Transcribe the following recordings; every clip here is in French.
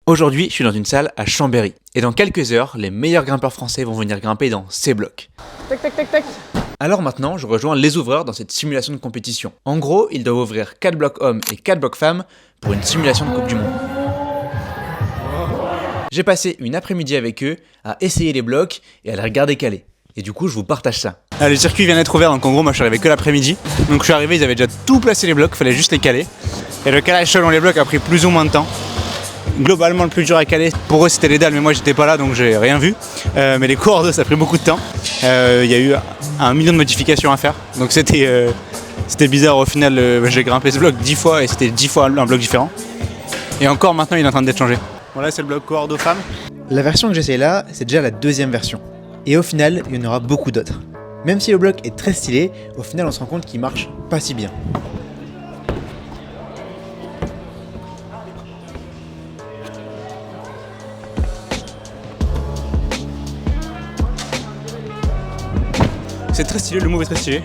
Aujourd'hui, je suis dans une salle à Chambéry. Et dans quelques heures, les meilleurs grimpeurs français vont venir grimper dans ces blocs. Tac tac tac tac. Alors maintenant, je rejoins les ouvreurs dans cette simulation de compétition. En gros, ils doivent ouvrir 4 blocs hommes et 4 blocs femmes pour une simulation de Coupe du Monde. J'ai passé une après-midi avec eux à essayer les blocs et à les regarder caler. Et du coup, je vous partage ça. Le circuit vient d'être ouvert, donc en gros, moi je suis arrivé que l'après-midi. Donc je suis arrivé, ils avaient déjà tout placé les blocs, fallait juste les caler. Et le calage selon les blocs a pris plus ou moins de temps. Globalement, le plus dur à caler, pour eux c'était les dalles, mais moi j'étais pas là donc j'ai rien vu. Mais les cordes, ça a pris beaucoup de temps. Il y a eu 1 million de modifications à faire. Donc c'était bizarre au final. J'ai grimpé ce bloc 10 fois et c'était 10 fois un bloc différent. Et encore maintenant, il est en train d'être changé. Voilà, c'est le bloc corde aux femmes. La version que j'essaye là, c'est déjà la deuxième version. Et au final, il y en aura beaucoup d'autres. Même si le bloc est très stylé, au final on se rend compte qu'il marche pas si bien. C'est très stylé, le move est très stylé.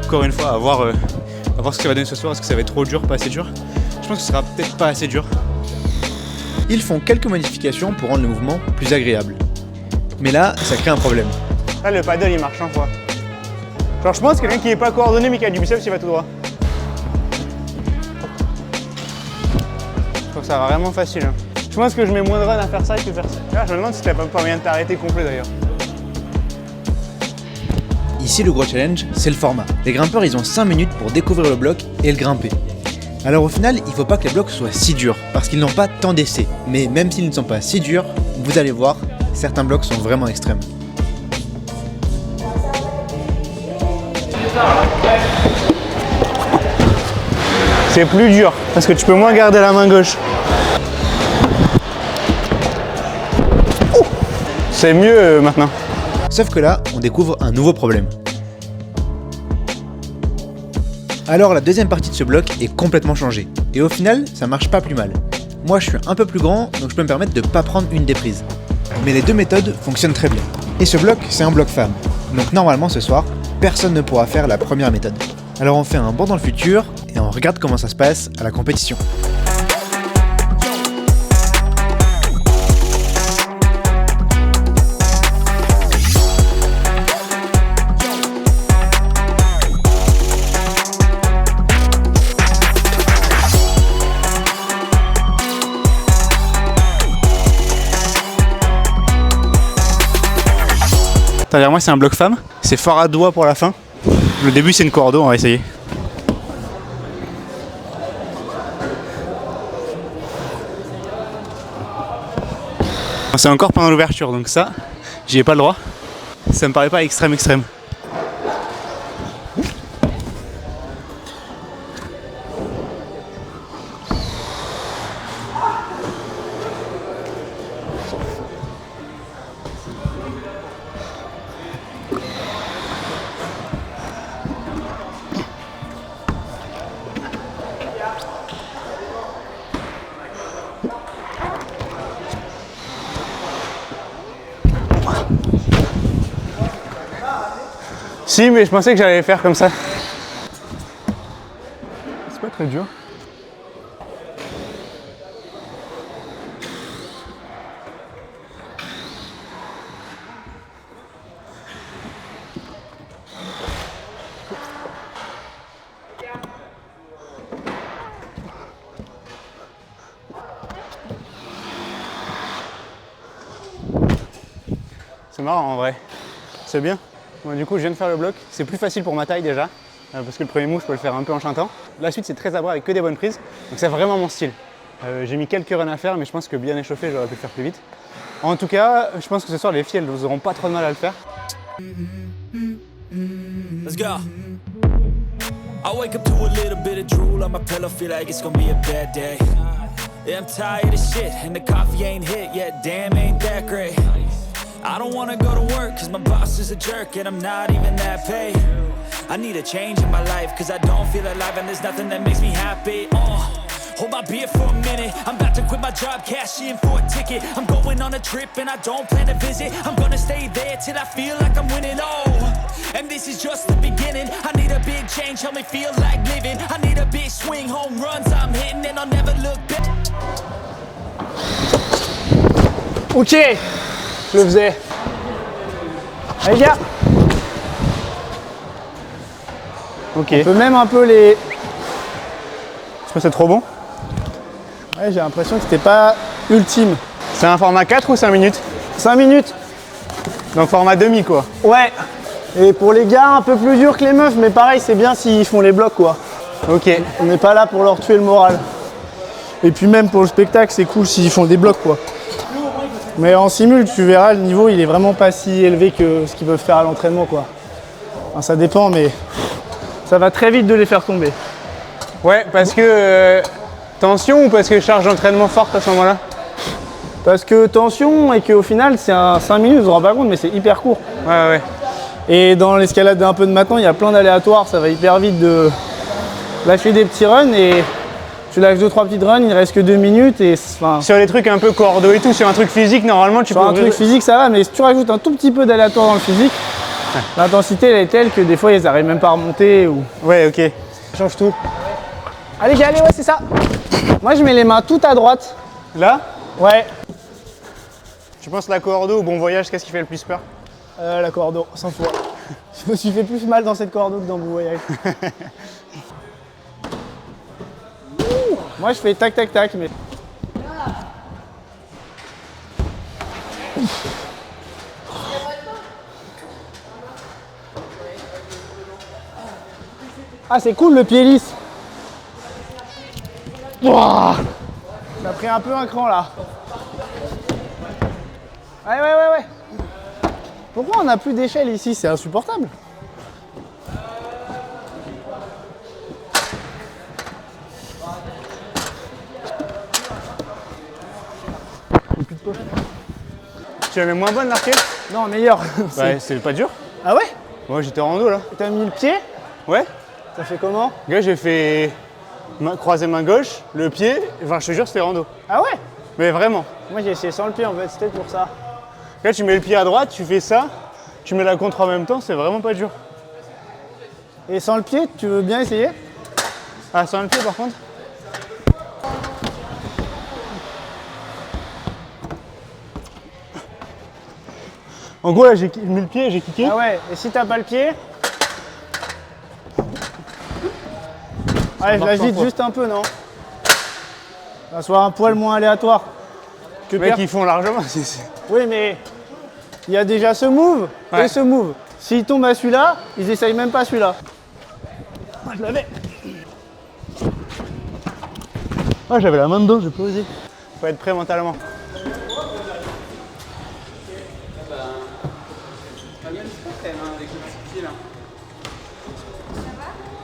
Encore une fois, à voir ce que ça va donner ce soir. Est-ce que ça va être trop dur, pas assez dur? Je pense que ce sera peut-être pas assez dur. Ils font quelques modifications pour rendre le mouvement plus agréable. Mais là, ça crée un problème. Là, le paddle il marche un fois. Genre, je pense que quelqu'un qui n'est pas coordonné mais qui a du biceps, il va tout droit. Je trouve ça vraiment facile. Hein. Je pense que je mets moins de run à faire ça que faire ça. Là, je me demande si t'as pas moyen de t'arrêter complet d'ailleurs. Ici, le gros challenge, c'est le format. Les grimpeurs, ils ont 5 minutes pour découvrir le bloc et le grimper. Alors au final, il ne faut pas que les blocs soient si durs, parce qu'ils n'ont pas tant d'essais. Mais même s'ils ne sont pas si durs, vous allez voir, certains blocs sont vraiment extrêmes. C'est plus dur, parce que tu peux moins garder la main gauche. C'est mieux maintenant. Sauf que là, on découvre un nouveau problème. Alors la deuxième partie de ce bloc est complètement changée. Et au final, ça marche pas plus mal. Moi je suis un peu plus grand, donc je peux me permettre de pas prendre une des prises. Mais les deux méthodes fonctionnent très bien. Et ce bloc, c'est un bloc femme. Donc normalement ce soir, personne ne pourra faire la première méthode. Alors on fait un bond dans le futur, et on regarde comment ça se passe à la compétition. Derrière moi c'est un bloc femme, c'est fort à doigt pour la fin. Le début c'est une cordeau, on va essayer. C'est encore pendant l'ouverture donc ça, j'y ai pas le droit. Ça me paraît pas extrême. Si, mais je pensais que j'allais faire comme ça. C'est pas très dur. C'est marrant en vrai. C'est bien. Bon, du coup, je viens de faire le bloc. C'est plus facile pour ma taille déjà, parce que le premier move, je peux le faire un peu en chantant. La suite, c'est très à bras avec que des bonnes prises. Donc c'est vraiment mon style. J'ai mis quelques runs à faire, mais je pense que bien échauffé, j'aurais pu le faire plus vite. En tout cas, je pense que ce soir, les filles, elles n'auront pas trop de mal à le faire. Let's go. I wake up to a little bit of drool on my pillow, feel like it's gonna be a bad day. Yeah, I'm tired of shit, and the coffee ain't hit yet, damn, ain't that great. I don't wanna go to work, cause my boss is a jerk, and I'm not even that paid. I need a change in my life, cause I don't feel alive, and there's nothing that makes me happy. Hold my beer for a minute, I'm about to quit my job, cash in for a ticket. I'm going on a trip, and I don't plan to visit. I'm gonna stay there till I feel like I'm winning, and this is just the beginning. I need a big change, help me feel like living. I need a big swing, home runs I'm hitting, and I'll never look back. Ok, je le faisais. Allez gars. Ok. On peut même un peu les... Je pense que c'est trop bon. Ouais, j'ai l'impression que c'était pas ultime. C'est un format 4 ou 5 minutes? 5 minutes. Donc format demi quoi. Ouais. Et pour les gars un peu plus dur que les meufs, mais pareil c'est bien s'ils font les blocs quoi. Ok. On n'est pas là pour leur tuer le moral. Et puis même pour le spectacle c'est cool s'ils font des blocs quoi. Mais en simul tu verras le niveau il est vraiment pas si élevé que ce qu'ils peuvent faire à l'entraînement quoi. Enfin, ça dépend mais ça va très vite de les faire tomber. Ouais parce que tension ou parce que charge d'entraînement forte à ce moment-là? Parce que tension et qu'au final c'est un 5 minutes, je me rends pas compte mais c'est hyper court. Ouais. Et dans l'escalade un peu de maintenant, il y a plein d'aléatoires, ça va hyper vite de lâcher des petits runs et tu lâches 2-3 petites runs, il reste que 2 minutes et enfin... Sur les trucs un peu cordeaux et tout, sur un truc physique normalement tu peux... Sur un truc physique ça va, mais si tu rajoutes un tout petit peu d'aléatoire dans le physique, l'intensité elle est telle que des fois ils arrivent même pas à remonter ou... Ouais ok, ça change tout. Allez gars, allez ouais c'est ça. Moi je mets les mains toutes à droite. Là? Ouais. Tu penses la cordeau ou bon voyage, qu'est-ce qui fait le plus peur? La cordeau, 100 fois. Je me suis fait plus mal dans cette cordeau que dans Bon Voyage. Moi je fais tac tac tac mais... Ah c'est cool le pied lisse. Ouah, ça a pris un peu un cran là. Ouais. Pourquoi on n'a plus d'échelle ici? C'est insupportable. Tu la mets moins bonne l'arcade? Non, meilleure. Ouais, c'est pas dur. Ah ouais? Moi j'étais rando là. T'as mis le pied? Ouais. Ça fait comment? Gars, j'ai fait croiser main gauche, le pied, enfin je te jure c'était rando. Ah ouais? Mais vraiment. Moi j'ai essayé sans le pied en fait, c'était pour ça. Là tu mets le pied à droite, tu fais ça, tu mets la contre en même temps, c'est vraiment pas dur. Et sans le pied, tu veux bien essayer? Ah sans le pied par contre? En gros là j'ai mis le pied et j'ai kické. Ah ouais, et si t'as pas le pied? Allez, je l'agite juste un peu, non? Ça va soit un poil moins aléatoire. Que mec, ils font largement. Oui, mais il y a déjà ce move et ce move. S'ils tombent à celui-là, ils essayent même pas celui-là. Ah, je l'avais. Ah, j'avais la main dedans, j'ai pas osé. Faut être prêt mentalement.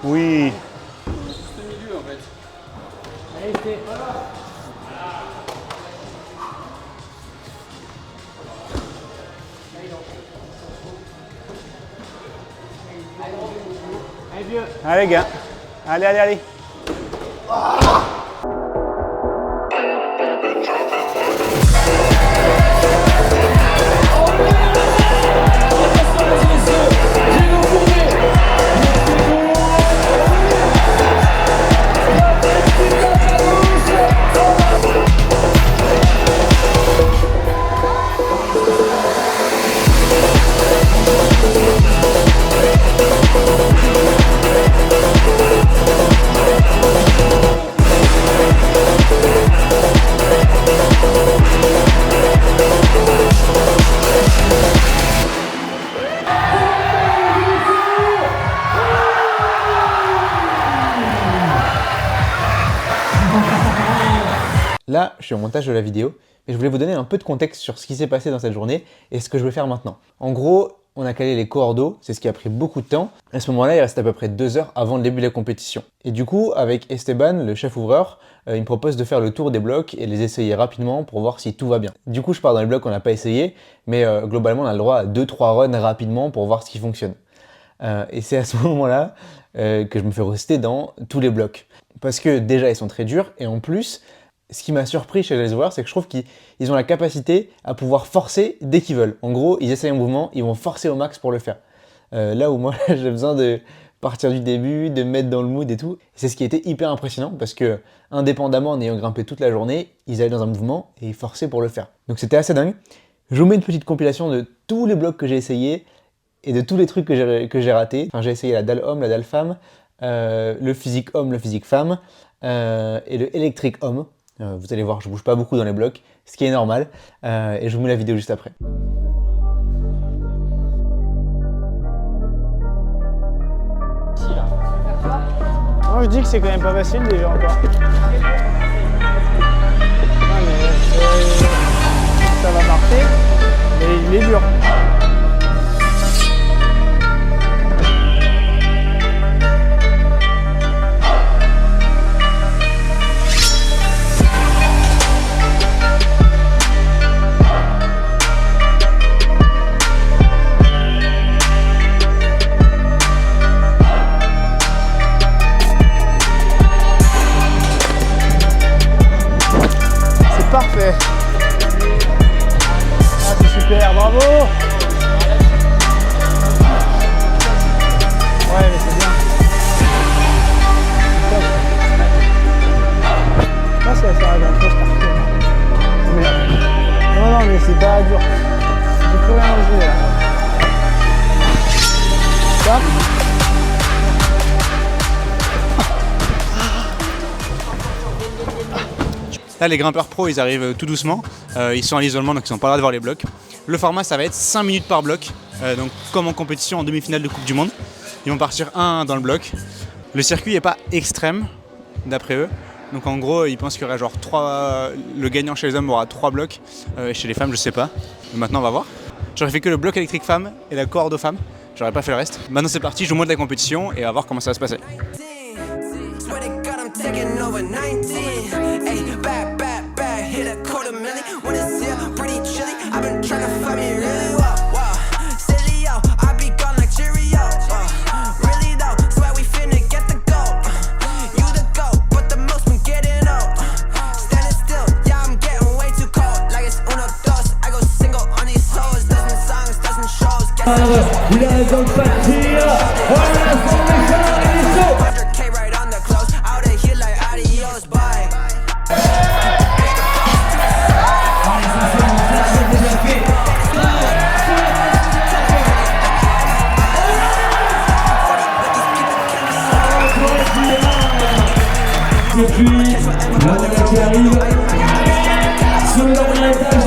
Oui. Allez gars, allez. Là, je suis au montage de la vidéo et je voulais vous donner un peu de contexte sur ce qui s'est passé dans cette journée et ce que je vais faire maintenant. En gros, on a calé les cordeaux, c'est ce qui a pris beaucoup de temps. À ce moment-là, il reste à peu près 2 heures avant le début de la compétition. Et du coup, avec Esteban, le chef ouvreur, il me propose de faire le tour des blocs et les essayer rapidement pour voir si tout va bien. Du coup, je pars dans les blocs qu'on n'a pas essayé, mais globalement, on a le droit à 2-3 runs rapidement pour voir ce qui fonctionne. Et c'est à ce moment-là que je me fais rester dans tous les blocs. Parce que déjà, ils sont très durs et en plus, ce qui m'a surpris chez les ouvreurs, c'est que je trouve qu'ils ont la capacité à pouvoir forcer dès qu'ils veulent. En gros, ils essayent un mouvement, ils vont forcer au max pour le faire. Là où moi, j'ai besoin de partir du début, de me mettre dans le mood et tout. C'est ce qui était hyper impressionnant parce que, indépendamment en ayant grimpé toute la journée, ils allaient dans un mouvement et ils forçaient pour le faire. Donc c'était assez dingue. Je vous mets une petite compilation de tous les blocs que j'ai essayé et de tous les trucs que j'ai ratés. Enfin, j'ai essayé la dalle homme, la dalle femme, le physique homme, le physique femme et le électrique homme. Vous allez voir, je bouge pas beaucoup dans les blocs, ce qui est normal. Et je vous mets la vidéo juste après. Moi je dis que c'est quand même pas facile déjà encore. Ah, mais, ça va marcher, mais il est dur. Parfait. Ah, c'est super, bravo. Ouais, mais c'est bien. Top. Là, ça va faire un peu starter. Non, non, mais c'est pas dur. J'ai plus rien enlevé là. Stop. Là, les grimpeurs pro, ils arrivent tout doucement. Ils sont à l'isolement, donc ils n'ont pas le droit de voir les blocs. Le format, ça va être 5 minutes par bloc. Donc, comme en compétition en demi-finale de Coupe du Monde. Ils vont partir 1 dans le bloc. Le circuit n'est pas extrême, d'après eux. Donc, en gros, ils pensent qu'il y aura genre 3... Le gagnant chez les hommes aura 3 blocs. Et chez les femmes, je sais pas. Mais maintenant, on va voir. J'aurais fait que le bloc électrique femme et la corde aux femmes. J'aurais pas fait le reste. Maintenant, c'est parti. Je vous montre la compétition et on va voir comment ça va se passer. Taking over 19, ayy, back, hit a $250,000, when it's here, pretty chilly, I've been trying to find me really well, silly yo, I be gone like Cheerio, really though, swear we finna get the gold, you the goat, but the most been getting old, standing still, yeah, I'm getting way too cold, like it's uno, dos, I go single on these hoes, dozen songs, dozen shows, il a raison de partir, voilà, c'est 100K right on the close, out of here like adios, bye. Depuis, la qui arrive sur le dernier étage.